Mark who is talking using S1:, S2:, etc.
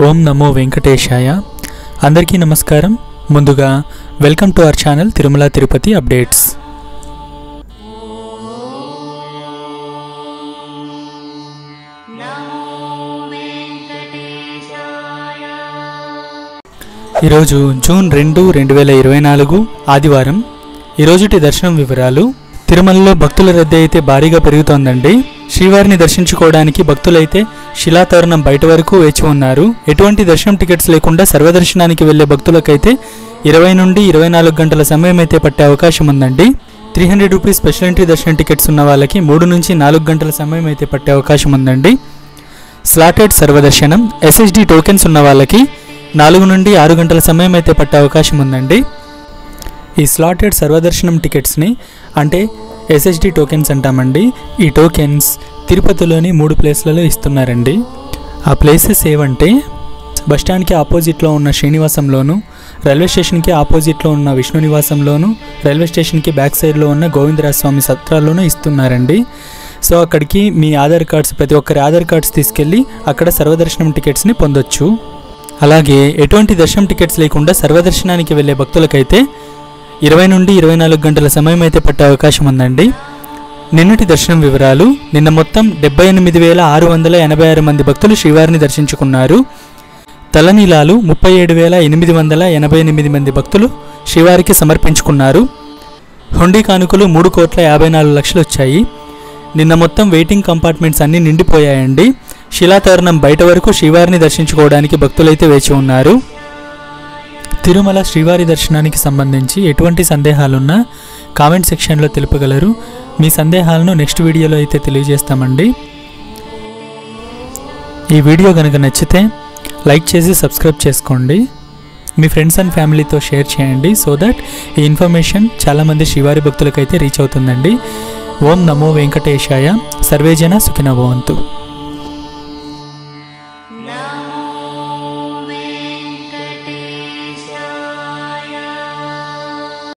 S1: ఓం నమో వెంకటేశాయ. అందరికీ నమస్కారం. ముందుగా welcome to our channel Tirumala Tirupati updates. ఈరోజు జూన్ 2, 2024 ఆదివారం. ఈరోజుటి దర్శనం వివరాలు. తిరుమలలో భక్తుల రద్దీ అయితే భారీగా పెరుగుతోందండి. శ్రీవారిని దర్శించుకోవడానికి భక్తులైతే శిలాతోరణం బయట వరకు వేచి ఉన్నారు. ఎటువంటి దర్శనం టికెట్స్ లేకుండా సర్వదర్శనానికి వెళ్లే భక్తులకైతే 20 నుండి 24 గంటల సమయం అయితే పట్టే అవకాశం ఉందండి. 300 రూపీస్ స్పెషల్ ఎంట్రీ దర్శనం టికెట్స్ ఉన్న వాళ్ళకి 3 నుంచి 4 గంటల సమయం అయితే పట్టే అవకాశం ఉందండి. స్లాటెడ్ సర్వదర్శనం SSD టోకెన్స్ ఉన్న వాళ్ళకి 4 నుండి 6 గంటల సమయం అయితే పట్టే అవకాశం ఉందండి. ఈ స్లాటెడ్ సర్వదర్శనం టికెట్స్ని అంటే SSD టోకెన్స్ అంటామండి. ఈ టోకెన్స్ తిరుపతిలోని 3 ప్లేస్లలో ఇస్తున్నారండి. ఆ ప్లేసెస్ ఏవంటే బస్టాండ్కి ఆపోజిట్లో ఉన్న శ్రీనివాసంలోను, రైల్వే స్టేషన్కి ఆపోజిట్లో ఉన్న విష్ణు నివాసంలోను, రైల్వే స్టేషన్కి బ్యాక్ సైడ్లో ఉన్న గోవిందరాజ స్వామి సత్రాల్లోనూ ఇస్తున్నారండి. సో అక్కడికి మీ ఆధార్ కార్డ్స్, ప్రతి ఒక్కరి ఆధార్ కార్డ్స్ తీసుకెళ్ళి అక్కడ సర్వదర్శనం టికెట్స్ని పొందొచ్చు. అలాగే ఎటువంటి దర్శనం టికెట్స్ లేకుండా సర్వదర్శనానికి వెళ్ళే భక్తులకైతే 20 నుండి 24 గంటల సమయం అయితే పట్టే అవకాశం ఉందండి. నిన్నటి దర్శనం వివరాలు. నిన్న మొత్తం 78,686 మంది భక్తులు శ్రీవారిని దర్శించుకున్నారు. తలనీలాలు 37,888 మంది భక్తులు శ్రీవారికి సమర్పించుకున్నారు. హుండీ కానుకలు 3,54,00,000 వచ్చాయి. నిన్న మొత్తం వెయిటింగ్ కంపార్ట్మెంట్స్ అన్నీ నిండిపోయాయండి. శిలాతోరణం బయట వరకు శ్రీవారిని దర్శించుకోవడానికి భక్తులైతే వేచి ఉన్నారు. తిరుమల శ్రీవారి దర్శనానికి సంబంధించి ఎటువంటి సందేహాలున్నా కామెంట్ సెక్షన్లో తెలుపగలరు. మీ సందేహాలను నెక్స్ట్ వీడియోలో అయితే తెలియజేస్తామండి. ఈ వీడియో కనుక నచ్చితే లైక్ చేసి సబ్స్క్రైబ్ చేసుకోండి. మీ ఫ్రెండ్స్ అండ్ ఫ్యామిలీతో షేర్ చేయండి. సో దట్ ఈ ఇన్ఫర్మేషన్ చాలామంది శ్రీవారి భక్తులకైతే రీచ్ అవుతుందండి. ఓం నమో వెంకటేశాయ. సర్వేజన సుఖినో భవంతు.